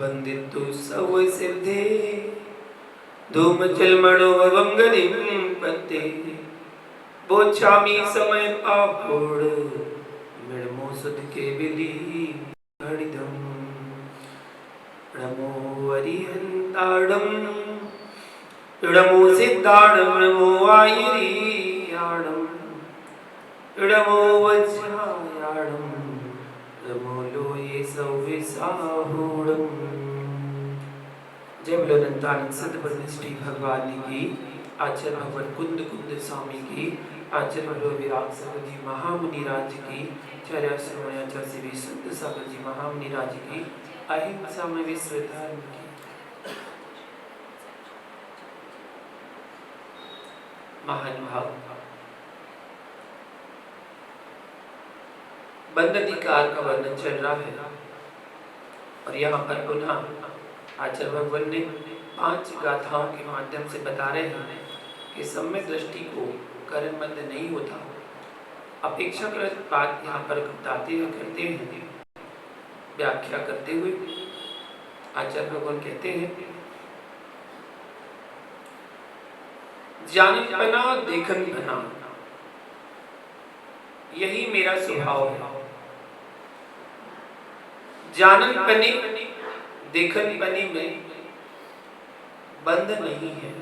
बंदितु सव सिद्धे धूमचलमणोऽवं गतिं पते बोच्छामि समय पापोड मिडमो सुध के विधि हरिदम नमो अरिहंताडम नमो सिद्धाडम नमो आयरियाडम नमो वज्रायाडम नमो लोये सौविसाहूडम। जय बोलो अनंतानंद सद्गुरु श्री भगवान की, आचार्य भगवान कुंद कुंद स्वामी की, आचार्य बोलो विराट सागर जी महामुनि राज की, आचार्य श्रीमयाचार्य श्री संत सागर जी महामुनि राज की, अहिंसा में विश्व धर्म की। महान भाव बंद अधिकार का वर्णन चल रहा है और यहाँ पर पुनः आचार्य भगवान ने 5 गाथाओं के माध्यम से बता रहे हैं कि सम्यक दृष्टि को कर्मबंध नहीं होता। अपेक्षाकृत बात यहाँ पर बताते हुए करते हैं, व्याख्या करते हुए आचार्य भगवान कहते हैं, जानपना देखनपना यही मेरा स्वभाव है। जाननपने देखनपने में बंध नहीं है।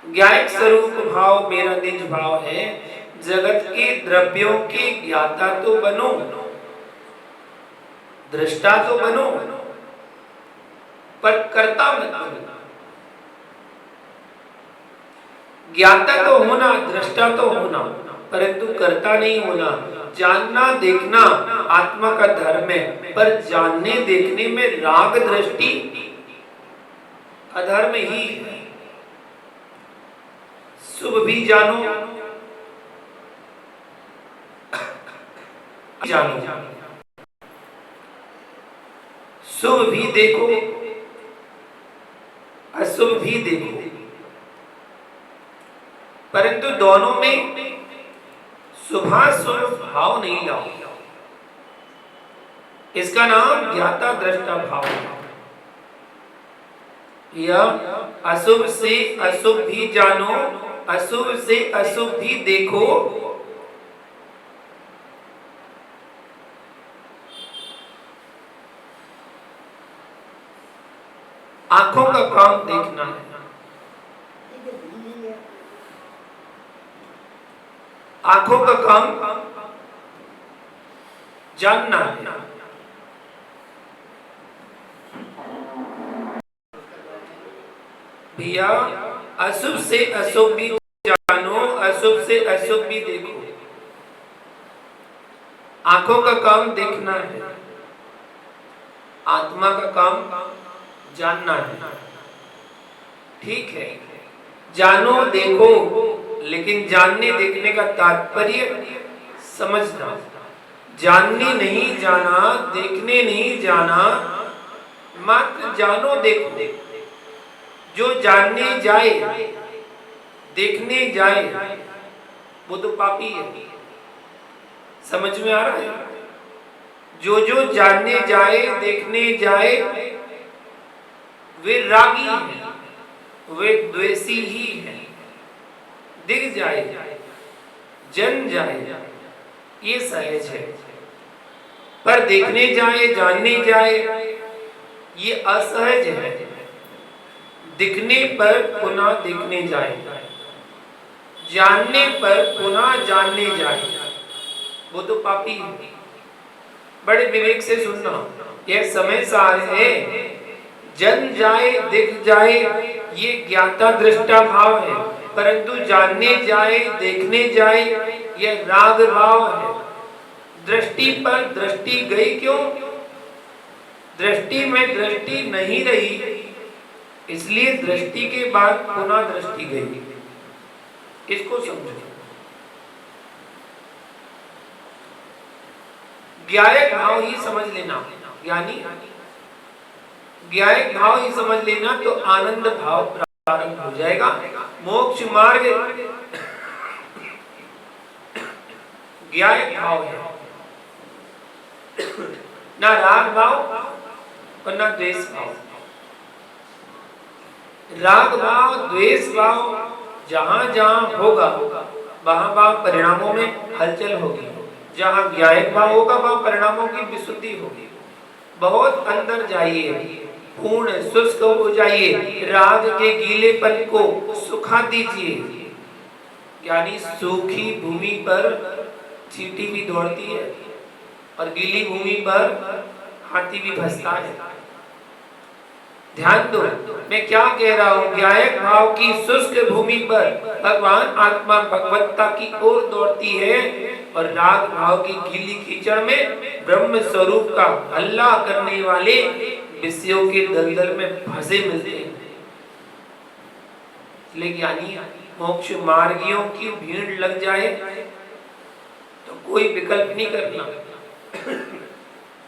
ज्ञायक स्वरूप भाव मेरा निज भाव है। जगत के द्रव्यों के ज्ञाता तो बनो, दृष्टा तो बनो, पर कर्ता मत बनो। ज्ञाता तो होना, दृष्टा तो होना, परंतु कर्ता नहीं होना। जानना देखना आत्मा का धर्म है, पर जानने देखने में राग दृष्टि अधर्म ही है। शुभ भी जानो, शुभ भी देखो, अशुभ भी देखो, परंतु दोनों में शुभाशुभ भाव नहीं लाओ। इसका नाम ज्ञाता दृष्टा भाव है। यह अशुभ से अशुभ भी जानो, अशुभ से अशुभ भी देखो, आंखों का काम देखना है, आंखों का काम जानना है। भैया अशुभ से अशुभ भी जानो, अशुभ से अशुभ भी देखो, आंखों का काम देखना है, आत्मा का काम जानना है। ठीक है, जानो देखो, लेकिन जानने देखने का तात्पर्य समझना। जानने नहीं जाना, देखने नहीं जाना, मात्र जानो देखो। जो जानने जाए, देखने जाए, वो तो पापी है। समझ में आ रहा है? जो जो जानने जाए, देखने जाए, वे रागी हैं, वे द्वेषी ही हैं। दिख जाए, जन जाए, ये सहज है, पर देखने जाए, जानने जाए, ये असहज है। दिखने पर पुनः देखने जाए, जानने पर पुनः जानने जाए, वो तो पापी है। बड़े विवेक से सुनना, यह समय सार है। जन जाए, दिख जाए, ये ज्ञाता दृष्टा भाव है, परंतु जानने जाए, देखने जाए, यह राग भाव है। दृष्टि पर दृष्टि गई क्यों? दृष्टि में दृष्टि नहीं रही, इसलिए दृष्टि के बाद पुनः दृष्टि गई। इसको समझो। ज्ञायक भाव ही समझ लेना, यानी ज्ञायक भाव ही समझ लेना तो आनंद भाव प्रारंभ हो जाएगा। मोक्ष मार्ग ज्ञायक भाव है, ना राग भाव और ना द्वेष भाव। राग भाव द्वेष भाव जहां जहां होगा वहां वहां परिणामों में हलचल होगी। जहां ज्ञायक भाव होगा वहां परिणामों की विशुद्धि होगी। बहुत अंदर जाइए, पूर्ण शुष्क हो जाइए, राग के गीलेपन को सुखा दीजिए। यानी सूखी भूमि पर चींटी भी दौड़ती है और गीली भूमि पर हाथी भी भसता है। ध्यान दो, मैं क्या कह रहा हूं। ज्ञायक भाव की शुष्क भूमि पर भगवान आत्मा भगवत्ता की ओर दौड़ती है और राग भाव की गीली कीचड़ में ब्रह्म स्वरूप का हल्ला करने वाले विषयों के दलदल में फंसे मिलते हैं। लेकिन यानी मोक्ष मार्गियों की भीड़ लग जाए तो कोई विकल्प नहीं करना,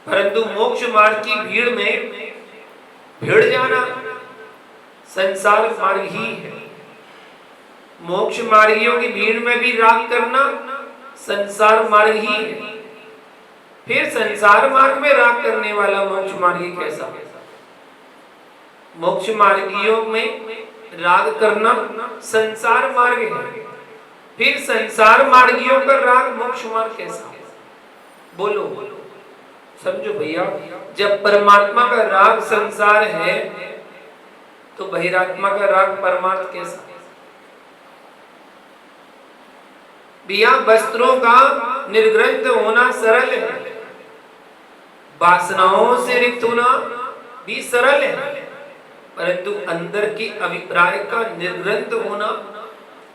परंतु मोक्ष मार्ग की भीड़ में भिड़ जाना संसार मार्ग ही है। मोक्ष मार्गियों की भीड़ में भी राग करना संसार मार्ग ही है। फिर संसार मार्ग में राग करने वाला मोक्ष मार्गी कैसा है? मोक्ष मार्गियों में राग करना संसार मार्ग है, फिर संसार मार्गियों का राग मोक्ष मार्ग कैसा है? बोलो समझो भैया। जब परमात्मा का राग संसार है तो बहिरात्मा का राग परमार्थ कैसा है? भैया वस्त्रों का निर्ग्रंथ होना सरल है, वासनाओं से रिक्त होना भी सरल है, परंतु अंदर की अभिप्राय का निर्ग्रंथ होना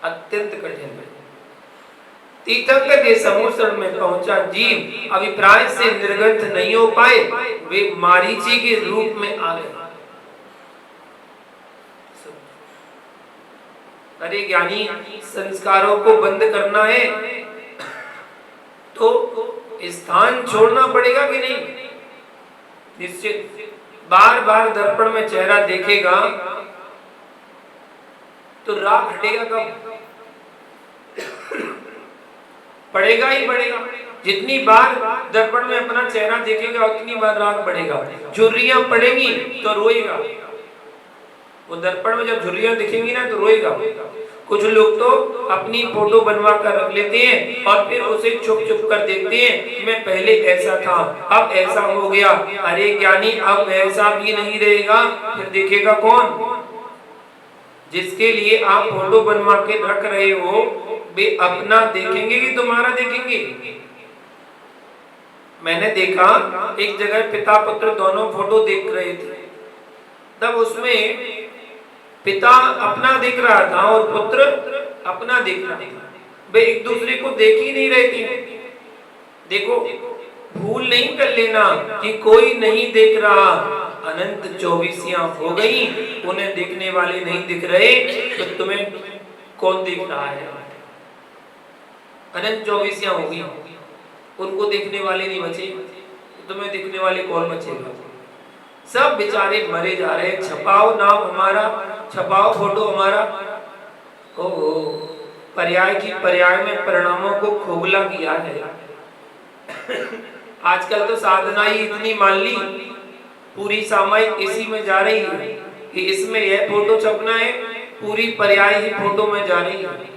अत्यंत कठिन है। तीर्थंकर के समुद्र में पहुंचा जीव अभिप्राय से निर्ग्रंथ नहीं हो पाए, वे मारीची के रूप में आ गए। अरे ज्ञानी, संस्कारों को बंद करना है तो स्थान छोड़ना पड़ेगा कि नहीं? निश्चित। बार बार दर्पण में चेहरा देखेगा तो राग हटेगा कब? पड़ेगा ही पड़ेगा। जितनी बार दर्पण में अपना चेहरा देखेगा उतनी बार राग बढ़ेगा। झुर्रियां पड़ेंगी तो रोएगा। वो दर्पण में जब झुर्रियां दिखेंगी ना तो रोएगा। कुछ लोग तो अपनी फोटो बनवा कर रख लेते हैं और फिर उसे छुप छुप कर देखते हैं, मैं पहले ऐसा था अब ऐसा हो गया। अरे ज्ञानी, अब ऐसा भी नहीं रहेगा। फिर देखेगा कौन? जिसके लिए आप फोटो बनवा के रख रहे हो वे अपना देखेंगे कि तुम्हारा देखेंगे? मैंने देखा एक जगह पिता पुत्र दोनों फोटो देख रहे थे, तब उसमें पिता अपना दिख रहा था और पुत्र अपना दिख रहा था। वे एक दूसरे को देख ही नहीं रहे थे। देखो, भूल नहीं कर लेना कि कोई नहीं देख रहा। अनंत 24 हो गई, उन्हें देखने वाले नहीं दिख रहे तो तुम्हें कौन देख रहा है? अनंत 24 हो गई, उनको देखने वाले नहीं बचे, तुम्हें देखने वाले कौन बचेगा? सब बेचारे मरे जा रहे। छपाओ नाम हमारा, छपाओ फोटो हमारा। ओहो, पर्याय की पर्याय में परिणामों को खोखला किया है। आजकल तो साधना ही इतनी मान ली, पूरी सामायिक इसी में जा रही है कि इसमें यह फोटो छपना है, पूरी पर्याय ही फोटो में जा रही है।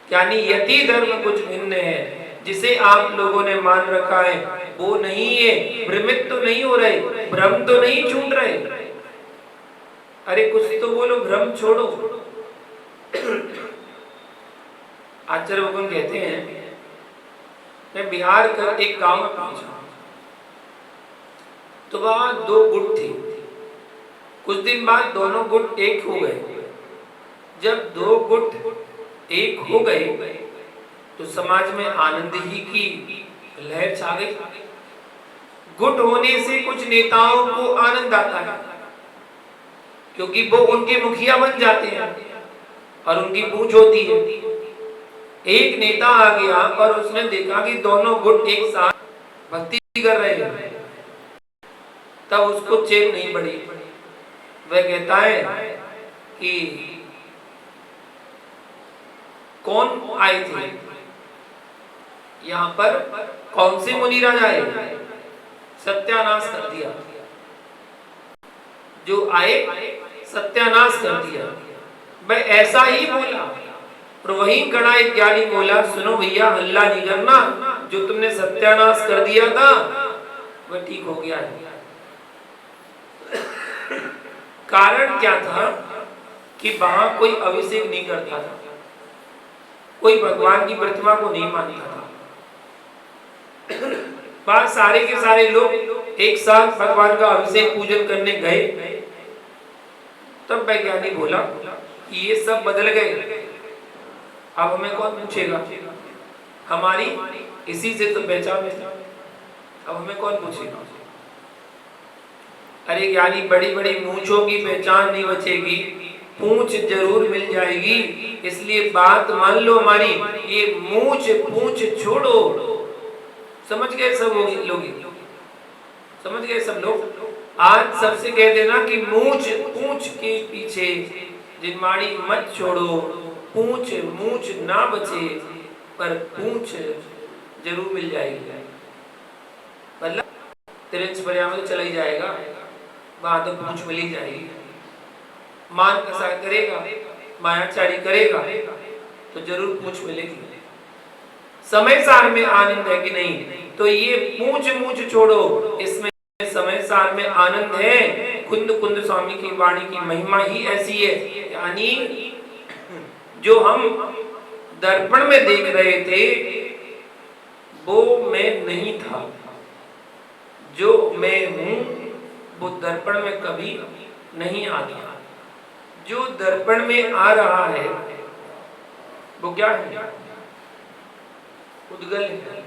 यानी यति धर्म कुछ भिन्न है। जिसे आप लोगों ने मान रखा है वो नहीं है। भ्रमित तो नहीं हो रहे, भ्रम तो नहीं छूट रहे। अरे कुछ तो बोलो, भ्रम छोड़ो। आचार्य भगवान कहते हैं, मैं बिहार का एक गांव में पहुंचा तो वहां 2 गुट थे। कुछ दिन बाद दोनों गुट एक हो गए। जब 2 गुट एक हो गए तो समाज में आनंद ही की लहर छा गई। गुट होने से कुछ नेताओं को आनंद आता है क्योंकि वो उनके मुखिया बन जाते हैं और उनकी पूछ होती है। एक नेता आ गया और उसने देखा कि दोनों गुट एक साथ भक्ति कर रहे हैं, तब उसको चैन नहीं पड़ी। वह कहता है कि कौन आए थे यहाँ पर, कौन से मुनि राजा आए? सत्यानाश कर दिया। जो आए सत्यानाश कर दिया। मैं ऐसा ही बोला और वही गणा एक ज्ञानी बोला, सुनो भैया हल्ला नहीं करना, जो तुमने सत्यानाश कर दिया था वह ठीक हो गया है। कारण क्या था कि वहां कोई अभिषेक नहीं करता था, कोई भगवान की प्रतिमा को नहीं मानता था। वहां सारे के सारे लोग एक साथ भगवान का अभिषेक पूजन करने गए। तब वैज्ञानिक बोला कि ये सब बदल गए, अब हमें कौन पूछेगा, हमारी इसी से तो पहचान है, अब हमें कौन पूछेगा। अरे ज्ञानी बड़ी बड़ी मूंछों की पहचान नहीं बचेगी, पूंछ जरूर मिल जाएगी, इसलिए बात मान लो हमारी, ये मूंछ पूंछ छोड़ो। समझ गए सब लोग, समझ गए सब लोग। आज सबसे कह देना कि मूंछ पूंछ के पीछे जिनमाड़ी मत छोड़ो, पूंछ मूंछ ना बचे पर पूंछ जरूर मिल जाएगी। मतलब तिरंज पर्याय में तो चला ही जाएगा, वहां तो पूंछ मिल ही जाएगी। मान कसा करेगा, मायाचारी करेगा तो जरूर पूंछ मिलेगी। समय सार में आनंद है कि नहीं, तो ये पूंछ मूंछ छोड़ो, इसमें समय सार में आनंद है। कुंद कुंद स्वामी की वाणी की महिमा ही ऐसी है, यानी जो हम दर्पण में देख रहे थे वो मैं नहीं था, जो मैं हूं वो दर्पण में कभी नहीं आता। जो दर्पण में आ रहा है वो क्या है, पुद्गल है।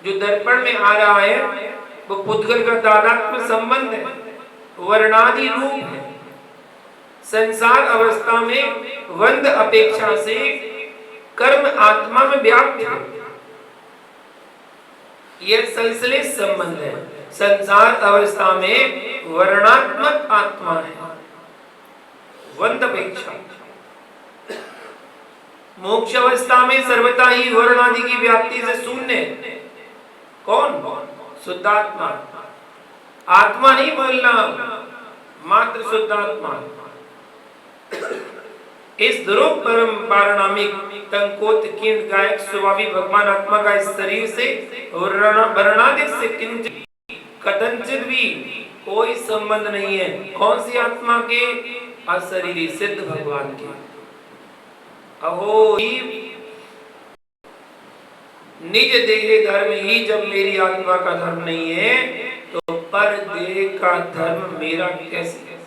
जो दर्पण में आ रहा है वो पुद्गल का तादात्म्य संबंध है, वर्णादि रूप है। संसार अवस्था में वंद अपेक्षा से कर्म आत्मा में व्याप्त है, यह संश्लेष संबंध है। संसार अवस्था में वर्णात्मक आत्मा है, वंद अपेक्षा। मोक्ष अवस्था में सर्वथा ही वर्ण आदि की व्याप्ति से शून्य। कौन? शुद्धात्मा। आत्मा नहीं बोलना, मात्र शुद्धात्मा। इस ध्रुव परम पारणामिक तंकोत किंड गायक स्वाभाविक भगवान आत्मा का इस शरीर से वर्णादि से किंचित कथनचित भी कोई संबंध नहीं है। कौन सी आत्मा के? अशरीरी सिद्ध भगवान के। अहो निज देह धर्म ही जब मेरी आत्मा का धर्म नहीं है तो पर देह का धर्म मेरा कैसे है?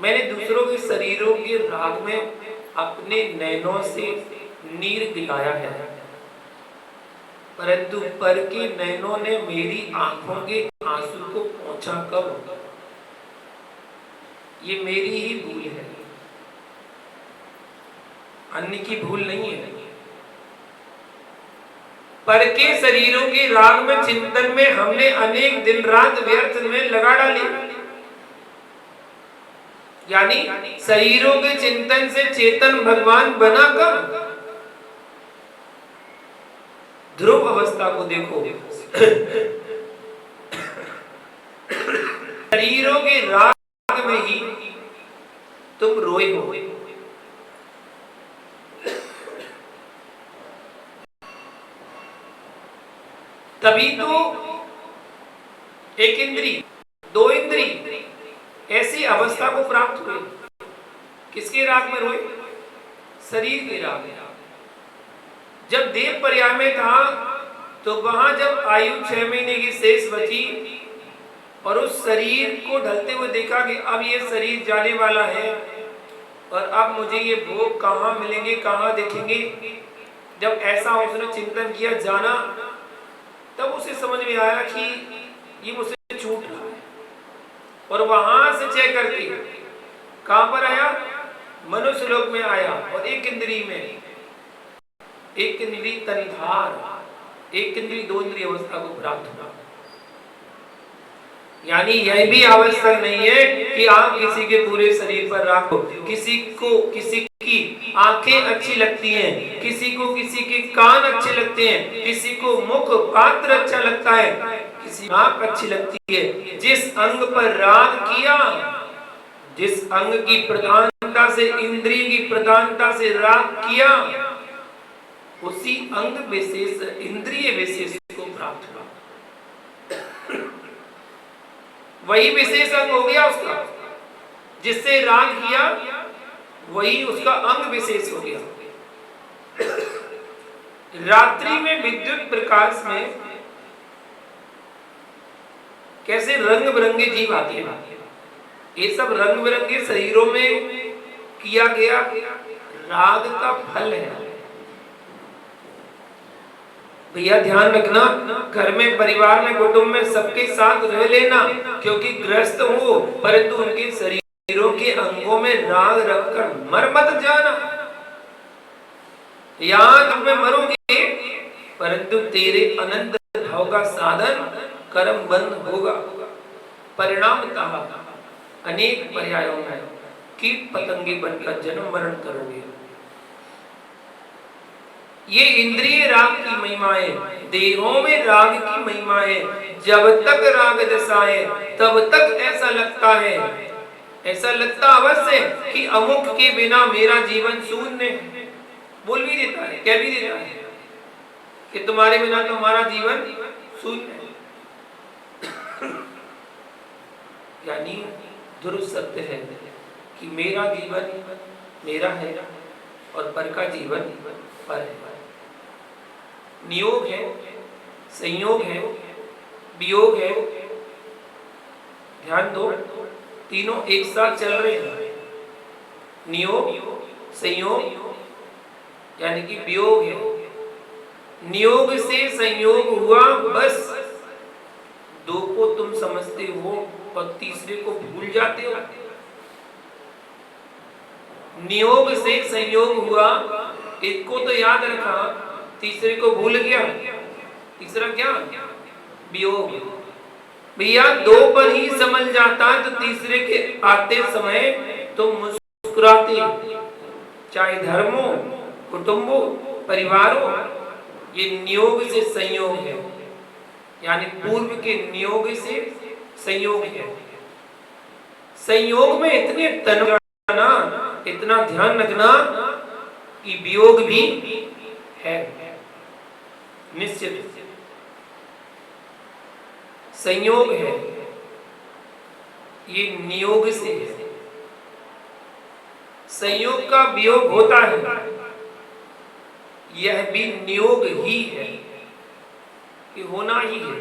मैंने दूसरों के शरीरों के राग में अपने नैनों से नीर गिराया है, परंतु पर के नैनों ने मेरी आंखों के आंसू को पहुंचा कब? ये मेरी ही भूल है, अन्य की भूल नहीं है। पर के शरीरों के राग में चिंतन में हमने अनेक दिन रात व्यर्थ में लगा डाली, यानी शरीरों के चिंतन से चेतन भगवान बना कब? ध्रुव अवस्था को देखो, शरीरों के राग में ही तुम रोए हो। तभी तो एक इंद्री, दो इंद्री ऐसी अवस्था को प्राप्त हुए। किसके राग में रोए? शरीर के राग में। जब देव पर्याय में था तो वहां जब आयु 6 महीने की शेष बची और उस शरीर को ढलते हुए देखा कि अब ये शरीर जाने वाला है और अब मुझे ये भोग कहाँ मिलेंगे, कहाँ देखेंगे, जब ऐसा उसने चिंतन किया, जाना, तब उसे समझ में आया कि ये मुझसे छूट रहा है। और वहां से चेक करके कहां पर आया? मनुष्य लोक में आया। और एक इंद्री में, एक इंद्री तनिधार, एक इंद्री दो इंद्री अवस्था को प्राप्त हुआ। यानी यह भी आवश्यक नहीं है कि आप किसी के पूरे शरीर पर राखो। किसी की आंखें अच्छी लगती हैं, किसी को किसी के कान अच्छे लगते हैं, किसी को मुख पात्र अच्छा लगता है, किसी नाक अच्छी लगती है। जिस अंग पर राग किया, जिस अंग की प्रधानता से, इंद्रिय की प्रधानता से राग किया, उसी अंग विशेष, इंद्रिय विशेष को प्राप्त हुआ। वही विशेष अंग हो गया उसका, जिससे राग किया वही उसका अंग विशेष हो गया। रात्रि में विद्युत प्रकाश में कैसे रंग बिरंगे जीव आते हैं, ये सब रंग बिरंगे शरीरों में किया गया राग का फल है। भैया ध्यान रखना, घर में, परिवार में, कुटुंब में सबके साथ रह लेना, क्योंकि ग्रस्त हो, परंतु उनके शरीरों के अंगों में राग रखकर मर मत जाना। यहाँ तुम में मरोगे, परंतु तेरे अनंत भाव का साधन कर्म बंद होगा। परिणामतः अनेक पर्यायों में कीट पतंगे बनकर जन्म मरण करोगे। ये इंद्रिय राग की महिमाएं, देहों में राग की महिमाएं। जब तक राग दशा है तब तक ऐसा लगता है, ऐसा लगता अवश्य कि अमुक के बिना मेरा जीवन शून्य है। बोल भी देता है, कह भी देता है कि तुम्हारे बिना तो हमारा जीवन शून्य है। यानी ध्रुव सत्य है कि मेरा जीवन मेरा है और पर का जीवन पर है। नियोग है, संयोग है, वियोग है। ध्यान दो, तीनों एक साथ चल रहे हैं। नियोग, संयोग, यानी कि वियोग है। नियोग से संयोग हुआ, बस दो को तुम समझते हो और तीसरे को भूल जाते हो। नियोग से संयोग हुआ, एक को तो याद रखा, तीसरे को भूल गया। तीसरा क्या? वियोग। भैया दो पर ही समझ जाता तो तीसरे के आते समय तो मुस्कुराते। चाहे धर्मो, कुटुंबो, परिवारों, ये नियोग से संयोग है, यानी पूर्व के नियोग से संयोग है। संयोग में इतने तन ना, इतना ध्यान रखना कि वियोग भी है निश्चित। संयोग है, ये नियोग से है। संयोग का वियोग होता है, यह भी नियोग ही है, कि होना ही है।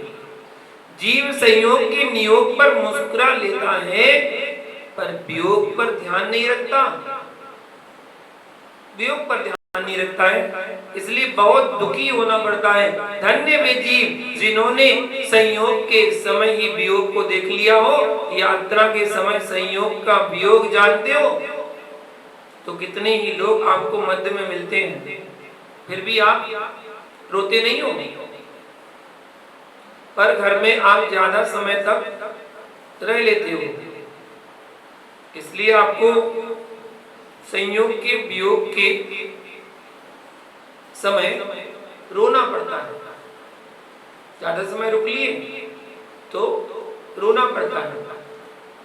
जीव संयोग के नियोग पर मुस्कुरा लेता है, पर वियोग पर ध्यान नहीं रखता। वियोग पर ध्यान नहीं रखता है, इसलिए बहुत दुखी होना पड़ता है। धन्य वे जीव जिन्होंने संयोग के समय ही वियोग को देख लिया हो। यात्रा के समय संयोग का वियोग जानते हो तो कितने ही लोग आपको मध्य में मिलते हैं, फिर भी आप रोते नहीं हो। पर घर में आप ज्यादा समय तक रह लेते हो, इसलिए आपको संयोग के वियोग के समय रोना पड़ता है। ज्यादा समय रुक लिए तो रोना पड़ता है।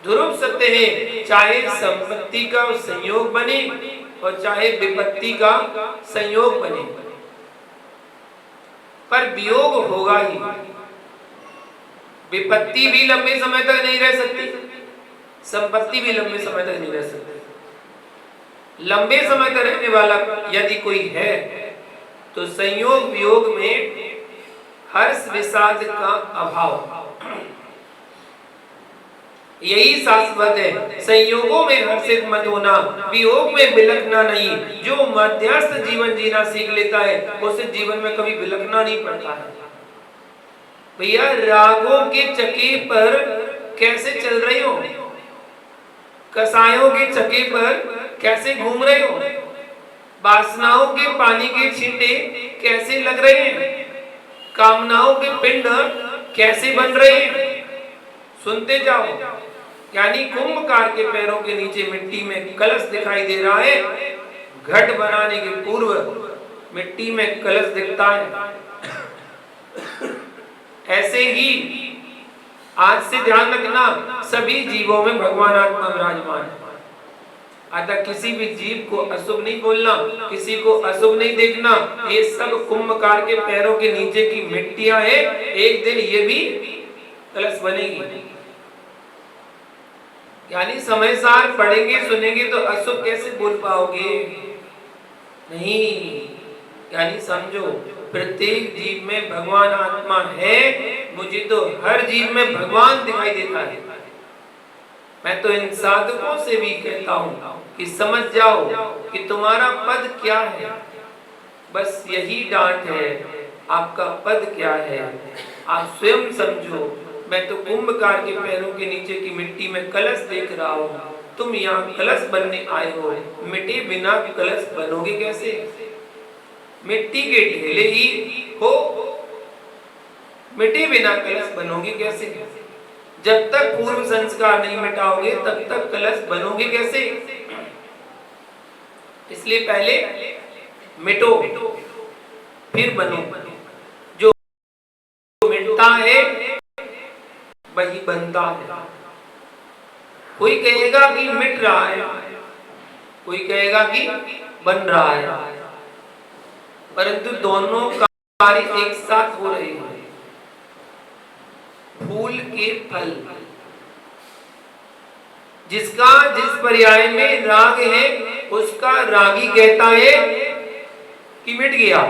ध्रुव सत्य है, चाहे संपत्ति का संयोग बने और चाहे विपत्ति का संयोग बने, पर वियोग होगा ही। विपत्ति भी लंबे समय तक नहीं रह सकती, संपत्ति भी लंबे समय तक नहीं रह सकती। लंबे समय तक रहने वाला यदि कोई है तो संयोग वियोग में हर्ष विषाद का अभाव, यही शाश्वत है। संयोगों में हर्षित मत होना, वियोग में बिलखना नहीं। जो मध्यस्थ जीवन जीना सीख लेता है उसे जीवन में कभी बिलखना नहीं पड़ता है। भैया रागों के चक्के पर कैसे चल रहे हो, कसायों के चक्के पर कैसे घूम रहे हो, वासनाओं के पानी के छींटे कैसे लग रहे हैं, कामनाओं के पिंड कैसे बन रहे हैं। सुनते जाओ। यानी कुंभकार के पैरों के नीचे मिट्टी में कलश दिखाई दे रहा है। घट बनाने के पूर्व मिट्टी में कलश दिखता है। ऐसे ही आज से ध्यान रखना, सभी जीवों में भगवान आत्मा विराजमान है। अतः किसी भी जीव को अशुभ नहीं बोलना, किसी को अशुभ नहीं देखना। ये सब कुंभकार के पैरों के नीचे की मिट्टियां हैं। एक दिन ये भी कलश बनेगी। यानी समय सार पढ़ेंगे सुनेंगे तो अशुभ कैसे बोल पाओगे? नहीं। यानी समझो, प्रत्येक जीव में भगवान आत्मा है। मुझे तो हर जीव में भगवान दिखाई देता है। मैं तो इन साधकों से भी कहता हूं कि समझ जाओ कि तुम्हारा पद क्या है। बस यही डांट है, आपका पद क्या है आप स्वयं समझो। मैं तो कुंभकार के पैरों के नीचे की मिट्टी में कलश देख रहा हूँ। तुम यहाँ कलश बनने आए हो, मिटे बिना कलश बनोगे कैसे? मिट्टी के ढेले ही हो, मिटे बिना कलश बनोगे कैसे? जब तक पूर्व संस्कार नहीं मिटाओगे तब तक कलश बनोगे कैसे? इसलिए पहले मिटो फिर बनो। जो मिटता है वही बनता है। कोई कहेगा कि मिट रहा है, कोई कहेगा कि बन रहा है, परंतु दोनों कार्य एक साथ हो रहे हैं। फूल के फल, जिसका जिस पर्याय में राग है उसका रागी कहता है कि मिट गया,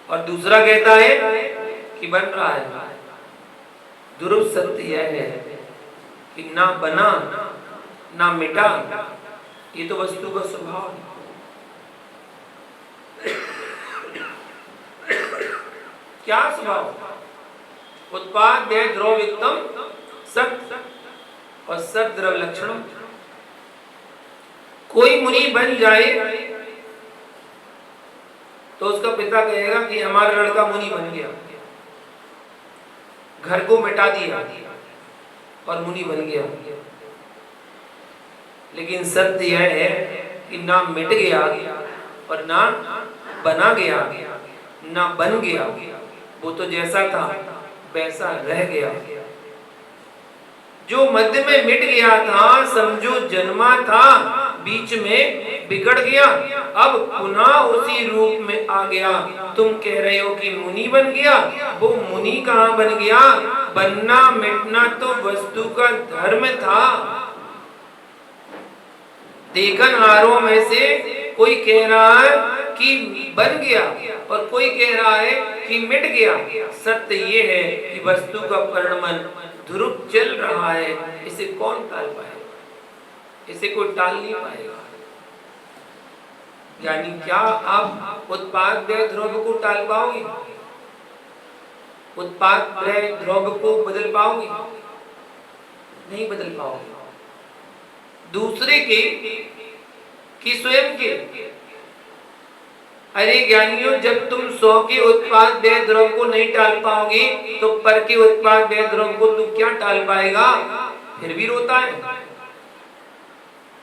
और दूसरा कहता है कि बन रहा है। ध्रुव सत्य यह है कि ना बना ना मिटा, ये तो वस्तु का स्वभाव है। क्या स्वभाव? उत्पाद है द्रव युक्तम सत, और सत द्रव लक्षण। कोई मुनि बन जाए तो उसका पिता कहेगा कि हमारा लड़का मुनि बन गया, घर को मिटा दिया और मुनि बन गया। लेकिन सत्य यह है कि ना मिट गया और ना बना गया, ना बन गया, वो तो जैसा था वैसा रह गया। जो मध्य में मिट गया था, समझो जन्मा था, बीच में बिगड़ गया, अब पुनः उसी रूप में आ गया। तुम कह रहे हो कि मुनि बन गया, वो मुनि कहाँ बन गया? बनना मिटना तो वस्तु का धर्म था। देखनहारों में से कोई कह रहा है कि बन गया और कोई कह रहा है कि मिट गया। सत्य ये है कि वस्तु का परिणमन ध्रुव चल रहा है, इसे कौन टाल पाएगा? इसे कोई टाल नहीं पाएगा। यानी क्या आप उत्पाद व्यय ध्रुव को टाल पाओगे? उत्पाद व्यय ध्रुव को बदल पाओगे? नहीं बदल पाओगे। दूसरे के कि स्वयं के? अरे ज्ञानियों, जब तुम 100 के उत्पाद व्यय ध्रुव को नहीं टाल पाओगे तो पर के उत्पाद व्यय ध्रुव को तू क्या टाल पाएगा? फिर भी रोता है,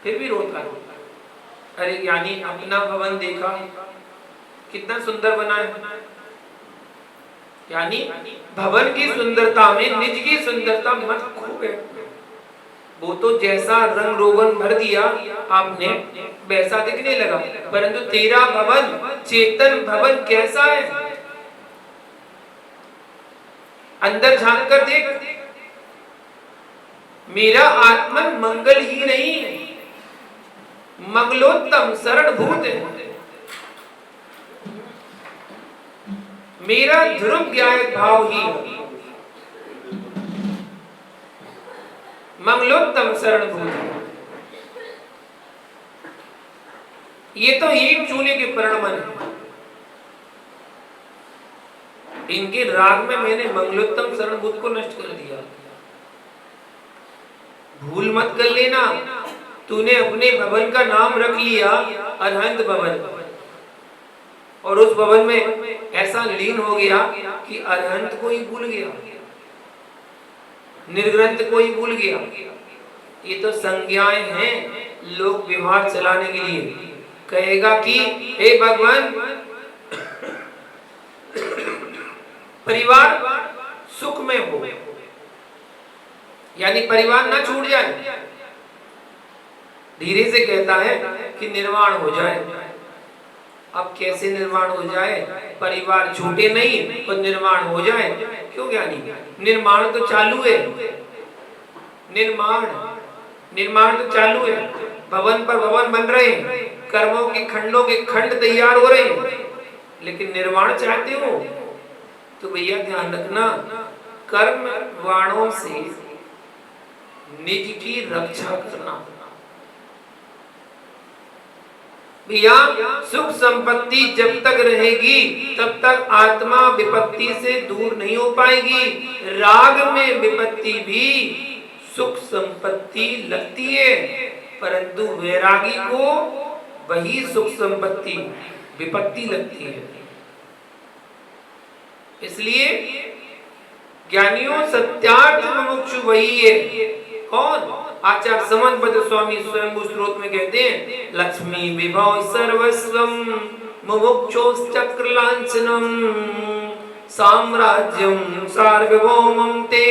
फिर भी रोता है। अरे ज्ञानी, अपना भवन देखा कितना सुंदर बना है। यानी भवन की सुंदरता में निज की सुंदरता मत खो गए। वो तो जैसा रंग रोगन भर दिया आपने वैसा दिखने लगा, परंतु तेरा भवन चेतन भवन कैसा है? अंदर झांक कर देख। मेरा आत्मन मंगल ही नहीं, मंगलोत्तम शरण भूत है। मेरा ध्रुव ज्ञाय भाव ही मंगलोत्तम शरण भूत है। ये तो एक चूल्हे के परिणमन है। इनके राग में मैंने मंगलोत्तम शरण भूत को नष्ट कर दिया। भूल मत कर लेना, तूने अपने भवन का नाम रख लिया अरहंत भवन, और उस भवन में ऐसा लीन हो गया कि अरहंत को ही भूल गया। निर्ग्रंथ कोई भूल गया। ये तो संज्ञाएं हैं लोक व्यवहार चलाने के लिए। कहेगा कि हे भगवान परिवार सुख में हो, यानी परिवार ना छूट जाए। धीरे से कहता है कि निर्वाण हो जाए। अब कैसे निर्वाण हो जाए? परिवार छूटे नहीं और निर्माण हो जाए। क्यों ज्ञानी? निर्माण तो चालू है, निर्माण तो चालू है। भवन पर भवन बन रहे हैं, कर्मों के खंडों के खंड तैयार हो रहे हैं, लेकिन निर्माण चाहते हो तो भैया ध्यान रखना, कर्म वाणों से निज की रक्षा करना। भैया सुख संपत्ति जब तक रहेगी तब तक आत्मा विपत्ति से दूर नहीं हो पाएगी। राग में विपत्ति भी सुख संपत्ति लगती है, परंतु वैरागी को वही सुख संपत्ति विपत्ति लगती है। इसलिए ज्ञानियों सत्यार्थ मुमुक्षु वही है। कौन? आचार्य समन्वत स्वामी स्वयं स्रोत में कहते हैं, लक्ष्मी विभव सर्वस्वम मुमुक्षोश्चक्र लांछनम साम्राज्यम सार्वभौमं ते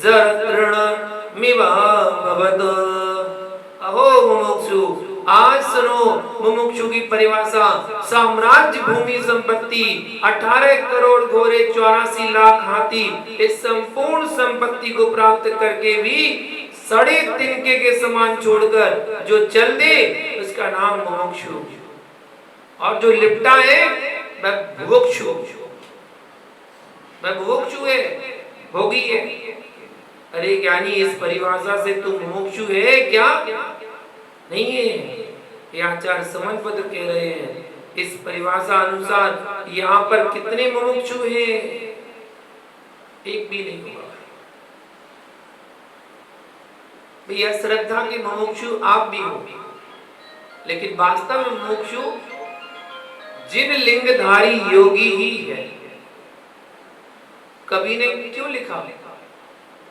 जरतृणमिव भवद। अहो मुमुक्षु, आज सुनो मुमुक्षु की परिभाषा। साम्राज्य, भूमि, संपत्ति, 18 करोड़ घोड़े, 84 लाख हाथी, इस संपूर्ण संपत्ति को प्राप्त करके भी सड़े तिनके के समान छोड़कर जो चल दे उसका नाम मुमुक्षु, और जो लिपटा है वह भुभुक्षु। वह भुभुक्षु है, भोगी है। अरे ज्ञानी, इस परिभाषा से तू मुमुक्षु है क्या? नहीं है। ये आचार्य समन्वत कह रहे हैं, इस परिभाषा अनुसार यहाँ पर कितने मुमुक्षु हैं? एक भी नहीं होगा। भैया श्रद्धा के मुमुक्षु आप भी हो, लेकिन वास्तव में मुमुक्षु जिन लिंगधारी योगी ही है। कवि ने क्यों लिखा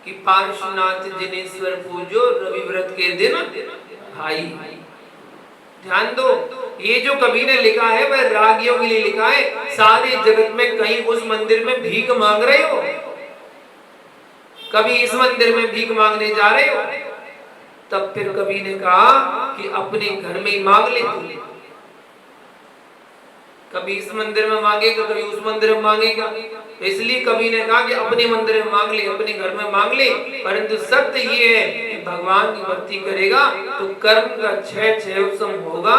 कि पार्श्वनाथ जिनेश्वर पूजो रवि व्रत के दिन भाई। ध्यान दो, ये जो कवि ने लिखा है वह रागियों के लिए लिखा है। सारे जगत में कहीं उस मंदिर में भीख मांग रहे हो, कभी इस मंदिर में भीख मांगने जा रहे हो, तब फिर कवि ने कहा कि अपने घर में ही मांग ले तू। कभी इस मंदिर में मांगेगा, कभी उस मंदिर में मांगेगा। इसलिए कवि ने कहा कि अपने मंदिर में मांग ले, अपने घर में मांग ले। परंतु सत्य ये है कि भगवान की भक्ति करेगा तो कर्म का क्षय होगा,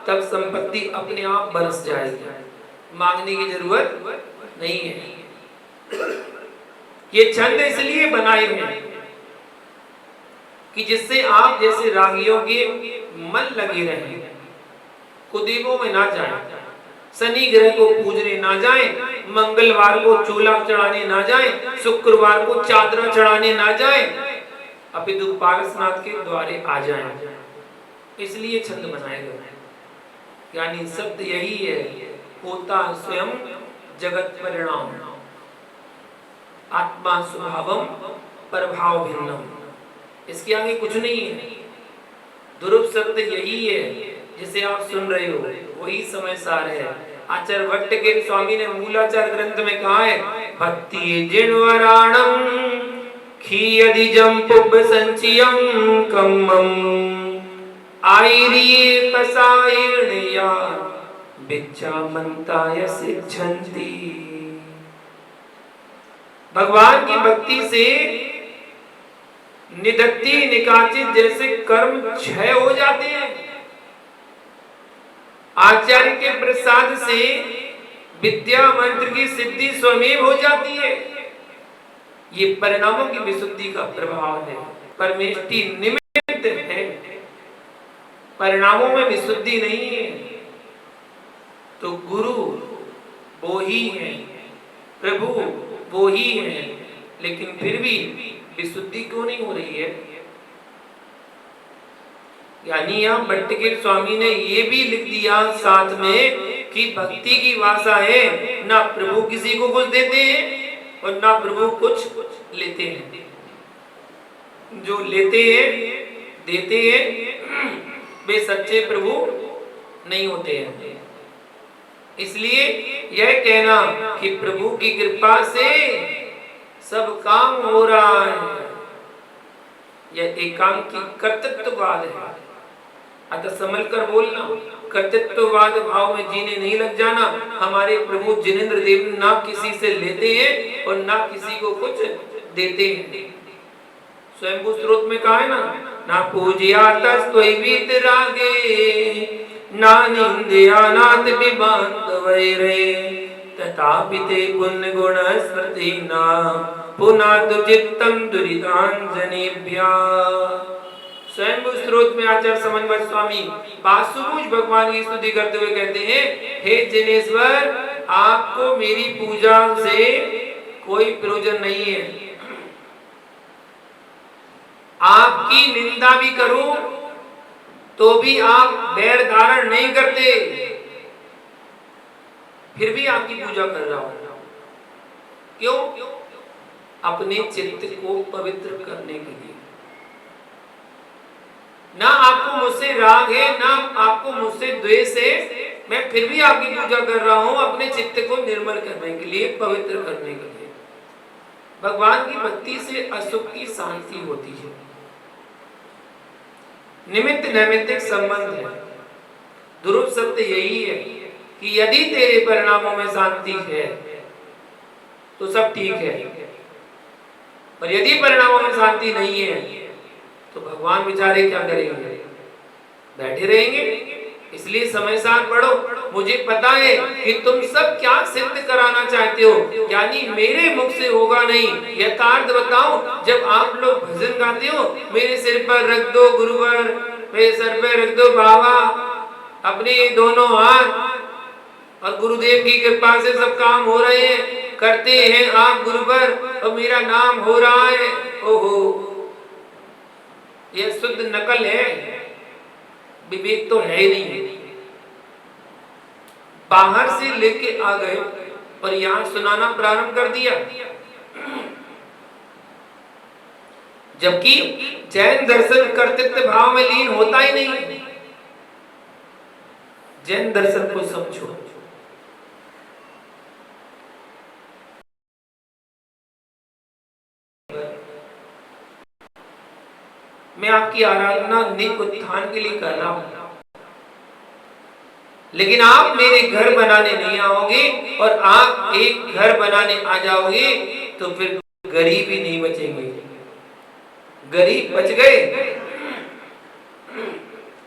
तब संपत्ति अपने आप बरस जाएगी, मांगने की जरूरत नहीं है। ये छंद इसलिए बनाए हैं कि जिससे आप जैसे रागियों के मन लगे रहे, कुदेवों में ना जाए, शनि ग्रह को पूजने ना जाए, मंगलवार को चूल्हा चढ़ाने ना जाए, शुक्रवार को चादरा चढ़ाने ना जाए, अपितु पारसनाथ के द्वारे आ जाए। इसलिए छंद बनाए गए। यानी सत्य यही है, होता स्वयं जगत परिणाम, आत्मा स्वभावम प्रभाव भिन्नम। इसके आगे कुछ नहीं है। ध्रुव सत्य यही है जिसे आप सुन रहे हो, वही समय सार है। आचार्य भट्ट के स्वामी ने मूलाचार ग्रंथ में कहा है, भक्ति जिनवराणम खीयदिजम पुब संचियम कम्मम आईरिये पसायर्णया बिच्छामन्ताय सिद्धंति। भगवान की भक्ति से निदत्ति निकाचित जैसे कर्म क्षय हो जाते हैं। आचार्य के प्रसाद से विद्या मंत्र की सिद्धि स्वमेव हो जाती है। ये परिणामों की विशुद्धि का प्रभाव है। परमेष्टि निमित्त है, परिणामों में विशुद्धि नहीं है। तो गुरु वो ही है, प्रभु वो ही है, लेकिन फिर भी विशुद्धि क्यों नहीं हो रही है? यानी यहाँ भट्टगिर स्वामी ने ये भी लिख दिया साथ में कि भक्ति की भाषा है, ना प्रभु किसी को कुछ देते हैं और ना प्रभु कुछ लेते हैं। जो लेते हैं, देते हैं, वे सच्चे प्रभु नहीं होते हैं। इसलिए यह कहना कि प्रभु की कृपा से सब काम हो रहा है, यह एकांकी कर्तृत्ववाद है। अतः संभल कर बोलना, कर्तृत्ववाद भाव में जीने नहीं लग जाना। हमारे प्रभु जिनेंद्र देव ना किसी से लेते हैं और ना किसी को कुछ देते हैं। स्वयंभू स्त्रोत में कहा है ना पूज्या तस्त्वैवीत रागे ना निंदया नाथ विभांत वैरे तथापि ते पुण्य गुण स्मृति ना पुनातु चित्तम दुरितांजनेभ्यः। स्वयंभू स्त्रोत में आचार्य समन्वय स्वामी बासुभुज भगवान की स्तुति करते हुए कहते हैं, हे जिनेश्वर, आपको मेरी पूजा से कोई प्रयोजन नहीं है। आपकी निंदा भी करूं तो भी आप बैर धारण नहीं करते, फिर भी आपकी पूजा कर रहा हूं। क्यों? अपने चित्त को पवित्र करने के लिए। ना आपको मुझसे राग है, ना आपको मुझसे द्वेष है, मैं फिर भी आपकी पूजा कर रहा हूं अपने चित्त को निर्मल करने के लिए, पवित्र करने के लिए। भगवान की भक्ति से असुख की शांति होती है। निमित्त नैमित्तिक संबंध है। ध्रुव सत्य यही है कि यदि तेरे परिणामों में शांति है तो सब ठीक है, और यदि परिणामों में शांति नहीं है तो भगवान बेचारे क्या करेंगे? बैठे रहेंगे। इसलिए समय साथ बढ़ो। मुझे पता है कि तुम सब क्या सिद्ध कराना चाहते हो, यानी मेरे मुख से होगा नहीं। यथार्थ बताऊं, जब आप लोग भजन गाते हो, मेरे सिर पर रख दो गुरुवर, मेरे सर पर रख दो बाबा अपने दोनों हाथ, और गुरुदेव की कृपा से सब काम हो रहे हैं, करते हैं आप गुरुवर, और मेरा नाम हो रहा है। ओहो, यह शुद्ध नकल है, विवेक तो है ही नहीं। बाहर से लेके आ गए और यहां सुनाना प्रारंभ कर दिया, जबकि जैन दर्शन कर्तृत्व भाव में लीन होता ही नहीं। जैन दर्शन को समझो। मैं आपकी आराधना नित्य उत्थान के लिए कर रहा हूं, लेकिन आप मेरे घर बनाने नहीं आओगे, और आप एक घर बनाने आ जाओगे तो फिर गरीब ही नहीं बचेंगे। गरीब बच गए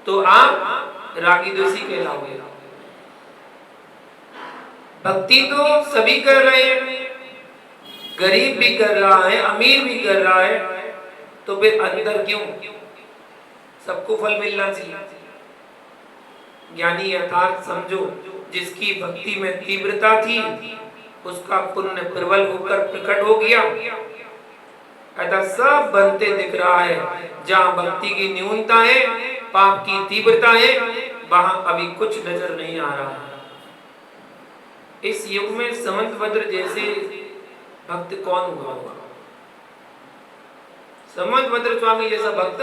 तो आप रागी दोषी कहलाओगे। भक्ति तो सभी कर रहे हैं, गरीब भी कर रहा है, अमीर भी कर रहा है, तो फिर अंदर क्यों? सबको फल मिलना चाहिए। ज्ञानी यथार्थ समझो, जिसकी भक्ति में तीव्रता थी उसका पुण्य प्रबल होकर प्रकट हो गया। अतः सब बनते दिख रहा है। जहां भक्ति की न्यूनता है, पाप की तीव्रता है, वहां अभी कुछ नजर नहीं आ रहा है। इस युग में समंतभद्र जैसे भक्त कौन हुआ होगा? समंतभद्र स्वामी जैसा भक्त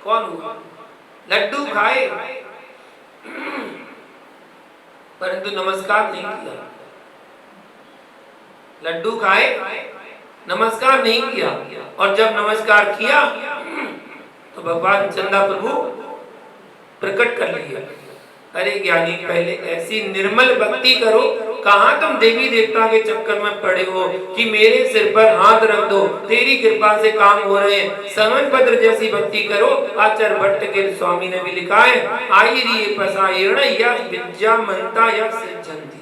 कौन हुआ? लड्डू खाए परंतु नमस्कार नहीं किया। लड्डू खाए, नमस्कार नहीं किया, और जब नमस्कार किया तो भगवान चंदा प्रभु प्रकट कर लिया। अरे ज्ञानी, पहले ऐसी निर्मल भक्ति करो। कहां तुम देवी देवता के चक्कर में पड़े हो कि मेरे सिर पर हाथ रख दो, तेरी कृपा से काम हो रहे हैं। समंतभद्र जैसी भक्ति करो। आचार्य भट्ट के स्वामी ने भी लिखा है, आई री पसायण या विद्या मनता या सिद्धंती।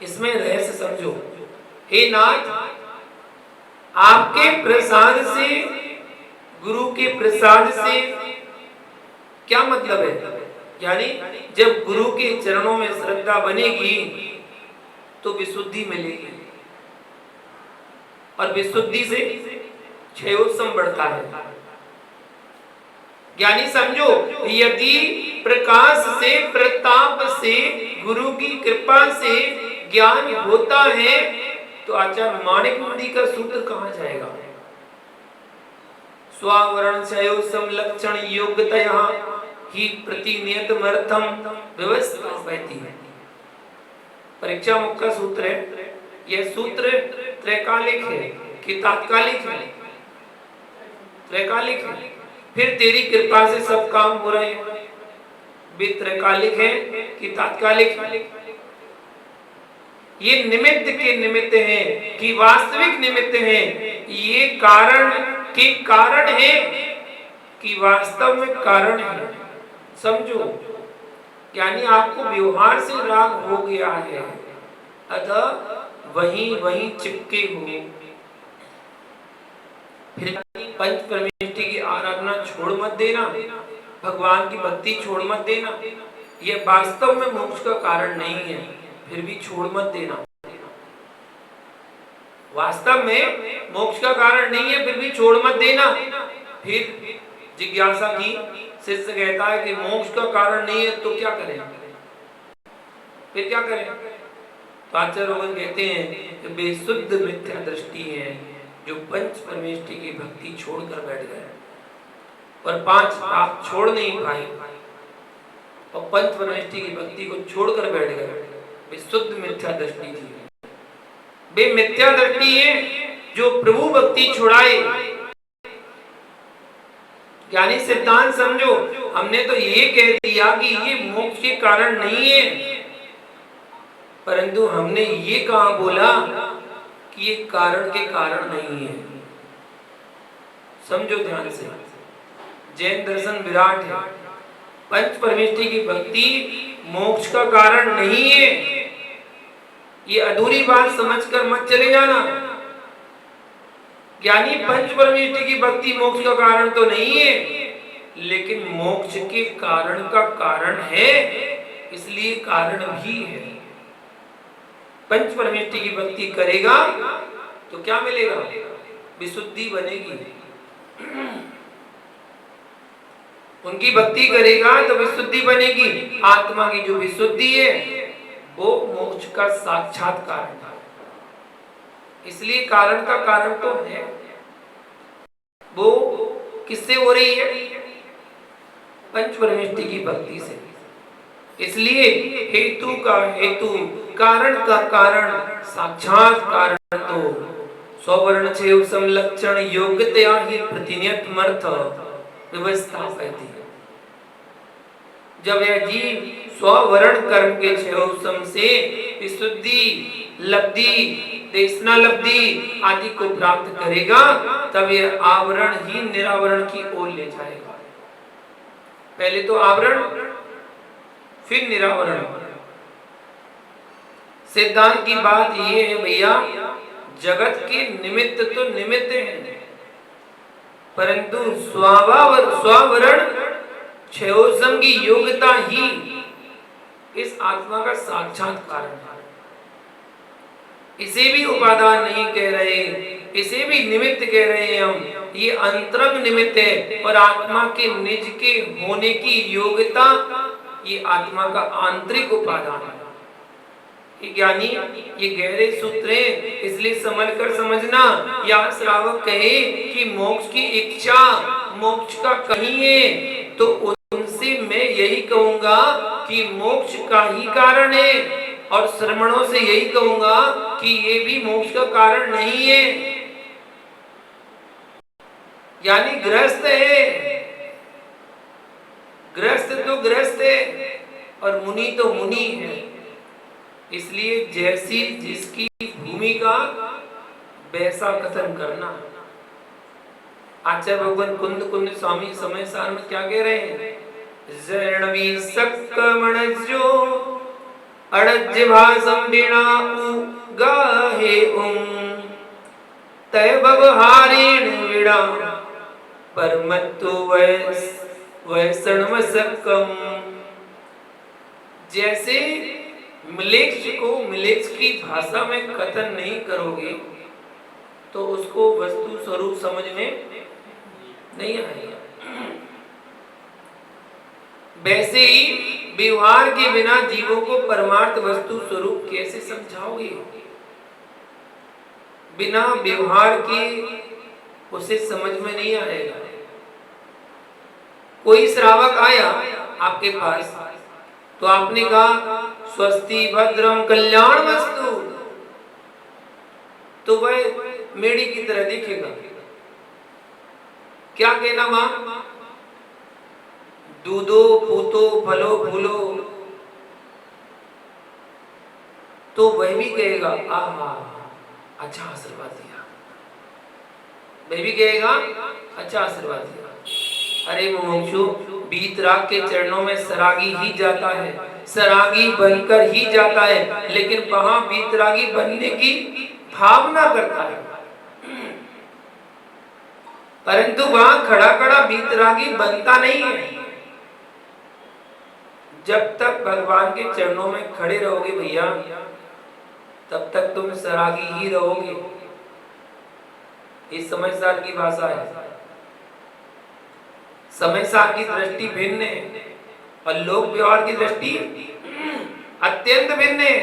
इसमें रहस्य समझो। हे नाथ, आपके प्रसाद से, गुरु के प्रसाद से क्या मतलब है? यानी जब गुरु के चरणों में श्रद्धा बनेगी तो विशुद्धि मिलेगी, और विशुद्धि से क्षयोत्सम बढ़ता है। ज्ञानी समझो, यदि प्रकाश से, प्रताप से, गुरु की कृपा से ज्ञान होता है तो आचार्य माणिक नदी का सूत्र कहां जाएगा? स्वावरण क्षयो समलक्षण योग्यतया ही प्रतिनियतमर्थम व्यवस्था रहती है। परीक्षा मुख का सूत्र है। यह सूत्र त्रैकालिक है कि तात्कालिक है? त्रैकालिक है। फिर तेरी कृपा से सब काम हो रहे हैं, भी त्रैकालिक है कि तात्कालिक है? ये निमित्त के निमित्त हैं कि वास्तविक निमित्त हैं? ये कारण के कारण है कि वास्तव में कारण है? समझो, यानी आपको व्यवहार से राग हो गया है, अतः वहीं वहीं चिपके हो। फिर पंच परमेष्टि की आराधना छोड़ मत देना, भगवान की भक्ति छोड़ मत देना। यह वास्तव में मोक्ष का कारण नहीं है, फिर भी छोड़ मत देना। वास्तव में मोक्ष का कारण नहीं है, फिर भी छोड़ मत देना। फिर जिज्ञासा की, शिष्य कहता है कि मोक्ष का कारण नहीं है तो क्या करें? फिर क्या करें? तो आचार्य कहते हैं कि बेशुद्ध मिथ्या दृष्टि है जो पंच परमेष्टि की भक्ति छोड़कर बैठ गए और पांच पाप छोड़ नहीं पाए और पंच परमेष्टि की भक्ति को छोड़कर बैठ गए। विशुद्ध मिथ्या दृष्टि थी। वे मिथ्या दृष्टि है जो प्रभु भक्ति छुड़ाए। यानी सिद्धांत समझो, हमने तो ये कह दिया कि ये मोक्ष के कारण नहीं है, परंतु हमने ये कहा बोला कि ये कारण के कारण नहीं है। समझो ध्यान से, जैन दर्शन विराट है। पंच परमेष्टि की भक्ति मोक्ष का कारण नहीं है, ये अधूरी बात समझकर मत चले जाना। यानी पंच परमेष्टि की भक्ति मोक्ष का कारण तो नहीं है, लेकिन मोक्ष के कारण का कारण है, इसलिए कारण भी है। पंच परमेष्टि की भक्ति करेगा तो क्या मिलेगा? विशुद्धि बनेगी। उनकी भक्ति करेगा तो विशुद्धि बनेगी। आत्मा की जो विशुद्धि है वो मोक्ष का साक्षात्कार है। इसलिए कारण का कारण तो है। वो किससे हो रही है? पंच परमेष्टि की भक्ति से। इसलिए हेतु का हेतु, कारण का कारण, साक्षात कारण तो स्ववर्ण छेव समलक्षण योग्यतया ही प्रतिनियतमर्थ व्यवस्था कहती है। जब यह जीव स्ववर्ण कर्म के छेव सम से विशुद्धि, लब्धि, देशना लब्धि आदि को प्राप्त करेगा, तब यह आवरण ही निरावरण की ओर ले जाएगा। पहले तो आवरण, फिर निरावरण। सिद्धांत की बात यह है भैया, जगत के निमित्त तो निमित्त है, परंतु स्वावरण क्षयोसम की योग्यता ही इस आत्मा का साक्षात कारण है। इसे भी उपादान नहीं कह रहे, इसे भी निमित्त कह रहे हैं हम। ये अंतरंग निमित्त है और आत्मा के निज के होने की योग्यता ये आत्मा का आंतरिक उपादान है। ज्ञानी ये गहरे सूत्र हैं, इसलिए समझकर समझना। या श्रावक कहे कि मोक्ष की इच्छा मोक्ष का कहीं है, तो उनसे मैं यही कहूंगा कि मोक्ष का ही कारण है, और श्रमणों से यही कहूंगा कि ये भी मोक्ष का कारण नहीं है। यानी गृहस्थ है, गृहस्थ तो गृहस्थ है और मुनि तो मुनि है। इसलिए जैसी जिसकी भूमिका वैसा कथन करना। आचार्य भगवान कुंद स्वामी समय सार में क्या कह रहे हैं? जरणवी सक्कमणजो अड़ज्य भासम बिनाउ गाहे तय बवहारेण विड़ा परमत्तु वैसणव सक्कम। जैसे मिलेच्छ को मिलेच्छ की भाषा में कथन नहीं करोगे तो उसको वस्तु स्वरूप समझ में नहीं आएगा। वैसे ही व्यवहार के बिना जीवों को परमार्थ वस्तु स्वरूप कैसे समझाओगे? बिना व्यवहार के उसे समझ में नहीं आएगा। कोई श्रावक आया आपके पास तो आपने कहा स्वस्ति भद्रम कल्याण वस्तु, तो वह मेढ़ी की तरह दिखेगा। क्या कहना मां? दूधो पूतो फलो फूलो, तो वह भी कहेगा आहा अच्छा आशीर्वाद दिया, वह भी कहेगा अच्छा आशीर्वाद दिया। अरे मुमुक्षु, वीतराग के चरणों में सरागी ही जाता है, सरागी बनकर ही जाता है, लेकिन वहां वीतरागी बनने की भावना करता है, परंतु वहां खड़ा खड़ा वीतरागी बनता नहीं है। जब तक भगवान के चरणों में खड़े रहोगे भैया, तब तक तुम सरागी ही रहोगे। इस समझदार की भाषा है। समझदार की दृष्टि भिन्न है और लोक व्यवहार की दृष्टि अत्यंत भिन्न है।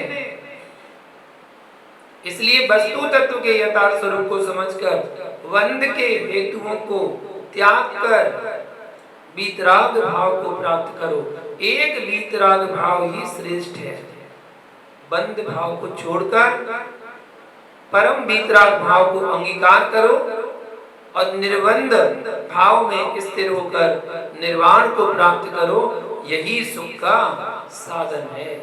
इसलिए वस्तु तत्व के यथार्थ स्वरूप को समझकर वंद के हेतुओं को त्याग कर वीतराग भाव को प्राप्त करो। एक वीतराग भाव ही श्रेष्ठ है। बंद भाव को छोड़कर परम वीतराग भाव को अंगीकार करो और निर्बंध भाव में स्थिर होकर निर्वाण को प्राप्त करो। यही सुख का साधन है।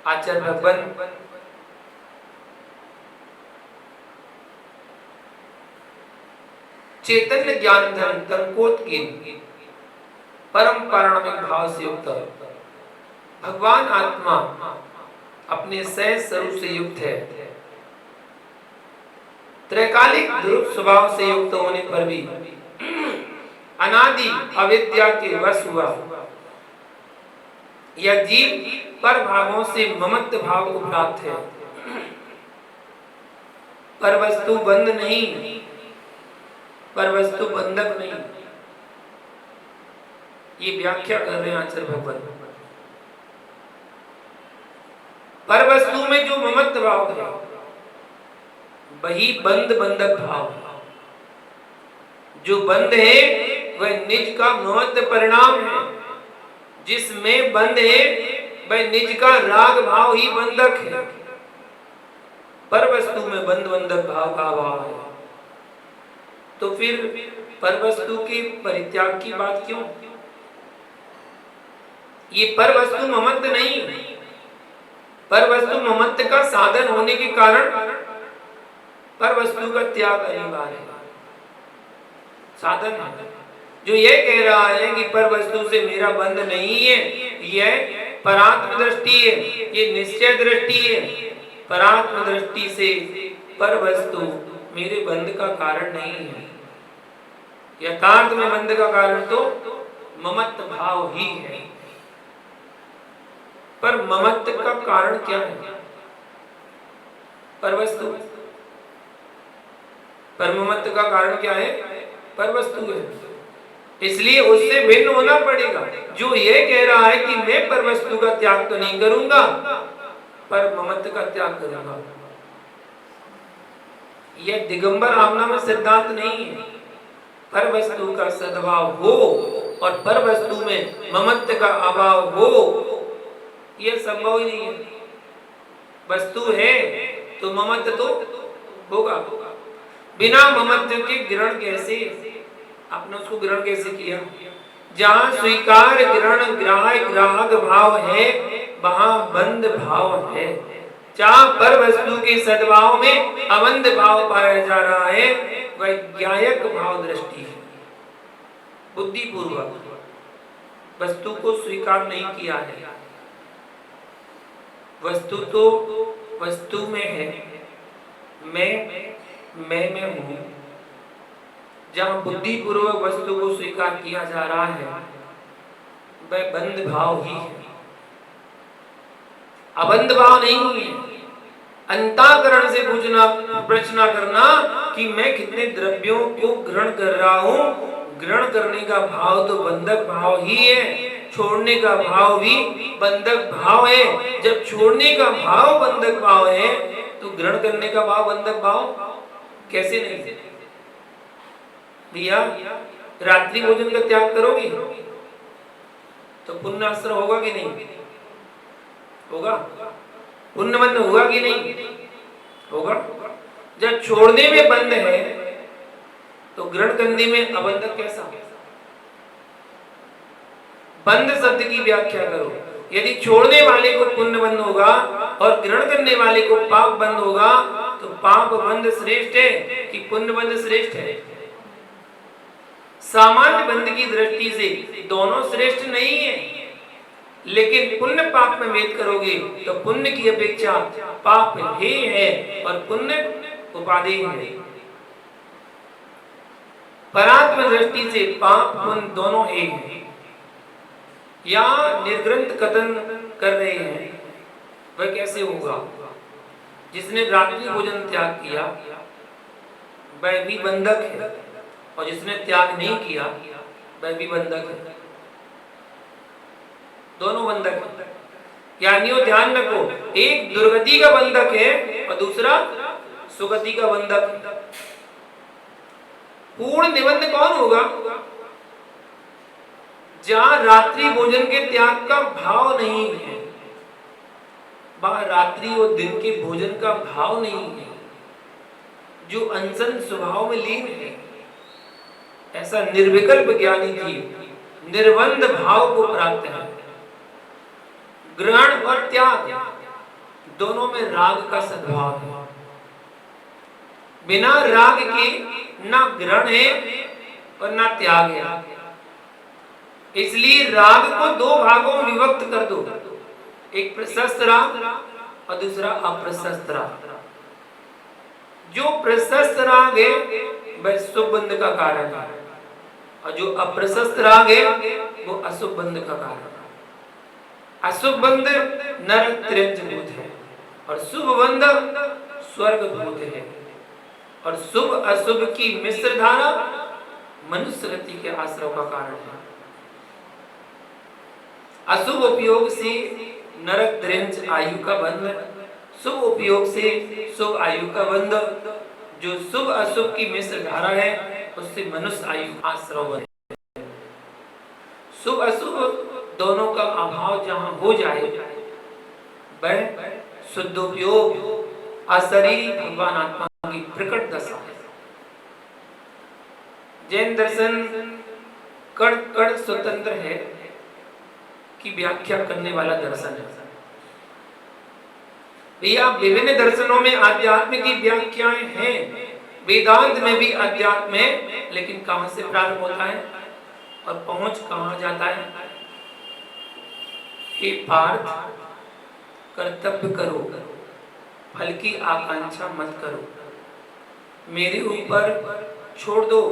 आचार्य भगवान चैतन्य ज्ञान धन तंकोत्कीन परम पारणमिक भाव से युक्त भगवान आत्मा अपने सहज स्वरूप से युक्त है। त्रैकालिक ध्रुव स्वभाव से युक्त होने पर भी अनादि अविद्या के वश हुआ यह जीव पर भावों से ममत्व भाव को प्राप्त है। पर वस्तु बंध नहीं, पर वस्तु बंधक नहीं। ये व्याख्या कर रहे हैं आचार्य भगवान। पर वस्तु में जो ममत्व भाव है वही बंध बंधक भाव है। जो बंध है वह निज का ममत्व परिणाम है। जिसमें बंध है वह निज का राग भाव ही बंधक है। पर वस्तु में बंध बंधक भाव का अभाव है। तो फिर पर वस्तु के परित्याग की बात क्यों? ये पर वस्तु ममत्व नहीं, पर वस्तु ममत्व का साधन होने के कारण पर वस्तु का त्याग अनिवार्य है, साधन है। जो ये कह रहा है कि पर वस्तु से मेरा बंध नहीं है, यह परात्म दृष्टि है, ये निश्चय दृष्टि है। परात्म दृष्टि से पर वस्तु मेरे बंध का कारण नहीं है। यथार्थ में बंध का कारण तो ममत्व भाव ही है। पर ममत्व का कारण क्या है? पर वस्तु। पर ममत्व का कारण क्या है? पर वस्तु है। इसलिए उससे भिन्न होना पड़ेगा। जो ये कह रहा है कि मैं पर वस्तु का त्याग तो नहीं करूंगा, पर ममत्व का त्याग करूंगा, यह दिगंबर आमनामक सिद्धांत नहीं है। पर वस्तु का सद्भाव हो और पर वस्तु में ममत्व का अभाव हो, यह संभव ही नहीं है। वस्तु है तो ममत्व तो होगा। बिना ममत्व के ग्रहण कैसे? आपने उसको ग्रहण कैसे किया? जहां स्वीकार ग्रहण ग्राह्य ग्राहक भाव है वहां बंध भाव है। जहां पर वस्तु के सद्भाव में अबंध भाव पाया जा रहा है वह ज्ञायक भाव दृष्टि है। बुद्धिपूर्वक वस्तु को स्वीकार नहीं किया है। वस्तु तो वस्तु में है, मैं में हूं। जहां बुद्धिपूर्वक वस्तु को स्वीकार किया जा रहा है वह बंध भाव ही है, अबंध भाव नहीं है। अंतःकरण से पूछना प्रश्न करना कि मैं कितने द्रव्यों को ग्रहण कर रहा हूं, ग्रहण करने का भाव तो बंधक भाव ही है, छोड़ने का भाव भी बंधक भाव है। जब छोड़ने का भाव बंधक भाव है तो ग्रहण करने का भाव बंधक भाव कैसे नहीं? भैया रात्रि भोजन का त्याग करोगे तो पुण्य असर होगा कि नहीं होगा? पुण्य बंद होगा कि नहीं होगा? जब छोड़ने में बंद है तो ग्रहण करने में अबंधक कैसा? बंद शब्द की व्याख्या करो। यदि छोड़ने वाले को पुण्य बंद होगा और ग्रहण करने वाले को पाप बंद होगा तो पाप बंद श्रेष्ठ है कि पुण्य बंद श्रेष्ठ है? सामान्य बंद की दृष्टि से दोनों श्रेष्ठ नहीं है, लेकिन पुण्य पाप में भेद करोगे तो पुण्य की अपेक्षा पाप हे है और पुण्य उपादेय है। परात्म दृष्टि से पाप पुण्य दोनों एक है। या निर्ग्रंथ कथन कर रहे हैं वह कैसे होगा? जिसने रात्रि भोजन त्याग किया वह भी बंधक है और जिसने त्याग नहीं किया वह भी बंधक है। दोनों बंधक है। यानी ध्यान रखो, एक दुर्गति का बंधक है और दूसरा सुगति का बंधक है। पूर्ण निबंध कौन होगा? जहां रात्रि भोजन के त्याग का भाव नहीं है, वहां रात्रि और दिन के भोजन का भाव नहीं है, जो अनशन स्वभाव में लीन है, ऐसा निर्विकल्प ज्ञानी जीव निर्बंध भाव को प्राप्त है। ग्रहण और त्याग दोनों में राग का सद्भाव है। बिना राग के ना ग्रहण है और ना त्याग है। इसलिए राग को दो भागों में विभक्त कर दो, एक प्रशस्त राग और दूसरा अप्रशस्त राग। जो प्रशस्त राग है वह शुभ बंध का कारण है और जो अप्रशस्त राग है वो अशुभ बंध का कारण है। अशुभ बंध नरक त्रिंज भूत है और शुभ बंध स्वर्ग भूत है। और शुभ अशुभ की मिश्र धारा मनुष्य गति के आश्रव का कारण है। अशुभ उपयोग से नरक त्रिंज आयु का बंध, शुभ उपयोग से शुभ आयु का बंध। जो शुभ अशुभ की मिश्र धारा है उससे मनुष्य आयु आश्रव है। शुभ अशुभ दोनों का अभाव जहां हो जाए वह शुद्ध उपयोग अशरीरी भगवान आत्मा की प्रकट दशा है। जैन दर्शन कण कण स्वतंत्र है की व्याख्या करने वाला दर्शन है। भैया विभिन्न दर्शनों में आध्यात्म की व्याख्याएं हैं, वेदांत में भी अध्यात्म है, लेकिन कहां से प्रारंभ होता है और पहुंच कहां जाता है? हे पार्थ, कर्तव्य करो, फल की आकांक्षा मत करो, मेरे ऊपर छोड़ दो,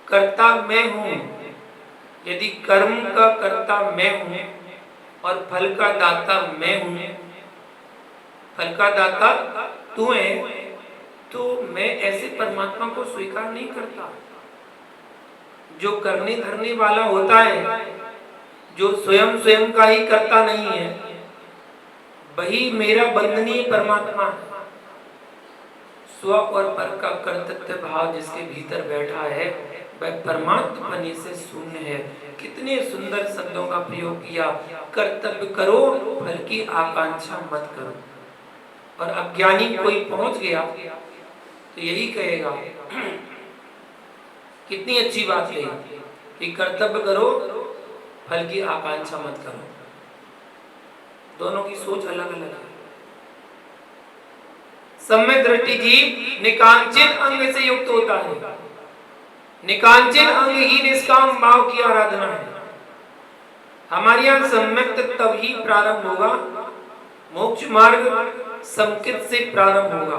कर्ता मैं हूं। यदि कर्म का कर्ता मैं हूं और फल का दाता मैं हूं, फल का दाता तू है, तो मैं ऐसे परमात्मा को स्वीकार नहीं करता। जो करने धरने वाला होता है, जो स्वयं स्वयं का ही कर्ता नहीं है, वही मेरा बंधनीय परमात्मा है। स्व और पर का कर्तृत्व भाव जिसके भीतर बैठा है वह परमात्मा पने से शून्य है। कितने सुंदर शब्दों का प्रयोग किया, कर्तव्य करो, फल की आकांक्षा मत करो। और अज्ञानी कोई पहुंच गया तो यही कहेगा, कितनी अच्छी बात है कि कर्तव्य करो, फल की आकांक्षा मत करो। दोनों की सोच अलग अलग है। सम्यक दृष्टि जीव निकांचित अंग से युक्त होता है। निकांचित अंग ही निष्काम भाव की आराधना है। हमारे यहाँ सम्यक तब ही प्रारंभ होगा, मोक्ष मार्ग संकित से प्रारंभ होगा।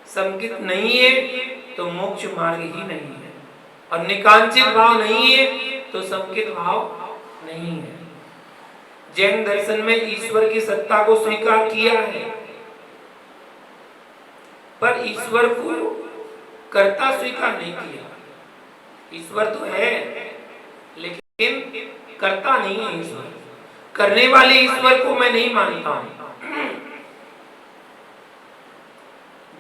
संकित नहीं है तो मोक्ष मार्ग ही नहीं है, और निकांचित भाव नहीं है तो संकित भाव नहीं है। जैन दर्शन में ईश्वर की सत्ता को स्वीकार किया है, पर ईश्वर को कर्ता स्वीकार नहीं किया। ईश्वर तो है लेकिन कर्ता नहीं है। ईश्वर करने वाले ईश्वर को मैं नहीं मानता हूं।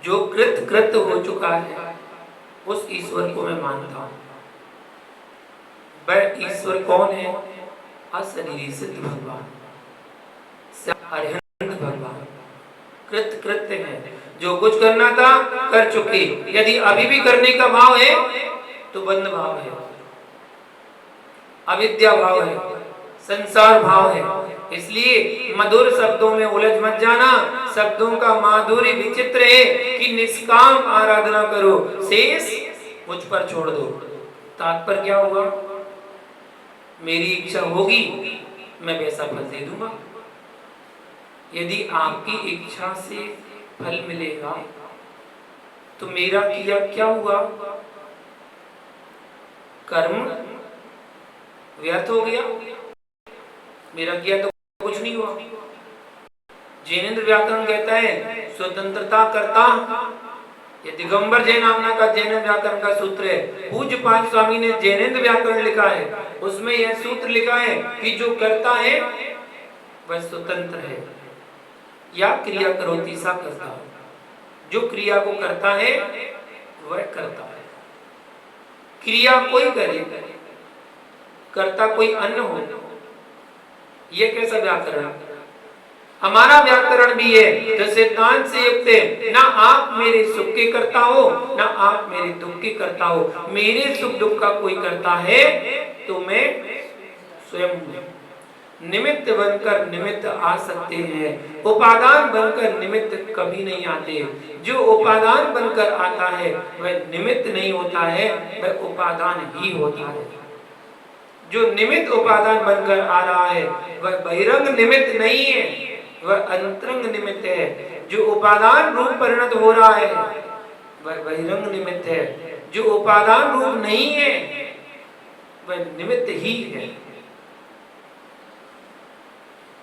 जो कृत कृत हो चुका है उस ईश्वर को मैं मानता हूं। वह ईश्वर कौन है? अशरीरी सिद्ध भगवान, अरिहंत भगवान, कृत कृत्य है। जो कुछ करना था कर चुके। यदि अभी भी करने का भाव है तो बंध भाव है, अविद्या भाव है, संसार भाव है। इसलिए मधुर शब्दों में उलझ मत जाना। शब्दों का माधुर्य विचित्र है कि निष्काम आराधना करो, शेष मुझ पर छोड़ दो। तात्पर्य क्या हुआ? मेरी इच्छा होगी मैं वैसा फल दे दूंगा। यदि आपकी इच्छा से फल मिलेगा तो मेरा किया क्या हुआ? कर्म व्यर्थ हो गया, मेरा किया तो कुछ नहीं हुआ। जैनेन्द्र व्याकरण कहता है स्वतंत्रता करता, ये दिगंबर जैन नामना का जैन व्याकरण का सूत्र है। पूज्य पाद स्वामी ने जैनेन्द्र व्याकरण लिखा है, उसमें यह सूत्र लिखा है कि जो करता है वह स्वतंत्र है, या क्रिया करोति सा करता है। जो क्रिया को करता है वह करता है। क्रिया कोई करे, करता कोई अन्य हो। ये कैसा व्याकरण? हमारा व्याकरण भी है तो सिद्धांत से युक्त है। ना आप मेरे सुख के करता हो, ना आप मेरे दुख के करता हो। मेरे सुख दुख का कोई करता है तो मैं स्वयं निमित्त बनकर निमित्त आ सकते हैं, उपादान बनकर निमित्त कभी नहीं आते। जो उपादान बनकर आता है वह निमित्त नहीं होता है, वह उपादान ही होता है। जो निमित्त उपादान बनकर आ रहा है वह बहिरंग निमित्त नहीं है, वह अंतरंग निमित्त है। जो उपादान रूप परिणत हो रहा है वह बहिरंग निमित्त है। जो उपादान रूप नहीं है वह निमित्त ही है।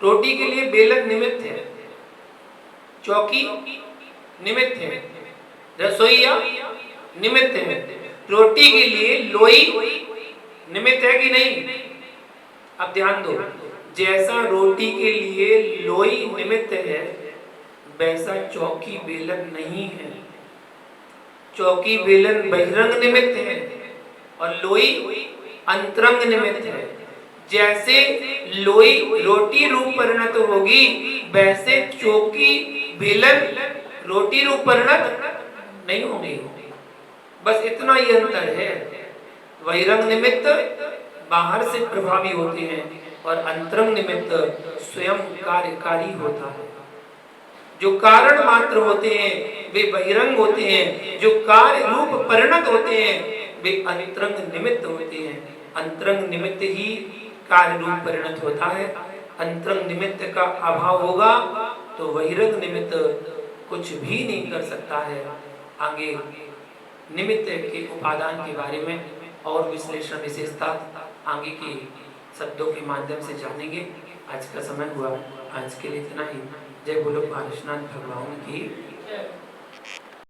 रोटी के लिए बेलन निमित्त है, चौकी निमित्त है, रसोईया निमित्त है। रोटी के लिए लोई निमित्त है कि नहीं? अब ध्यान दो, जैसा रोटी के लिए लोई निमित्त है वैसा चौकी बेलन नहीं है। चौकी बेलन बहिरंग निमित्त है और लोई अंतरंग निमित्त है। जैसे लोई रोटी रूप परिणत होगी वैसे चौकी बेलन रोटी रूप परिणत नहीं होंगे। बस इतना ही अंतर है। बहिरंग निमित्त बाहर से प्रभावी होते हैं और अंतरंग निमित्त स्वयं कार्यकारी होता है। जो कारण मात्र होते हैं वे बहिरंग होते हैं, जो कार्य रूप परिणत होते हैं वे अंतरंग निमित्त होते हैं। अंतरंग निमित्त ही कार्य रूप परिणत होता है। अंतरंग निमित्त का अभाव होगा तो बहिरंग निमित्त कुछ भी नहीं कर सकता है। आगे निमित्त के उपादान के बारे में और विश्लेषण विशेषता आगे के शब्दों के माध्यम से जानेंगे। आज का समय हुआ, आज के लिए इतना ही। जय बोलो पारसनाथ भगवान की।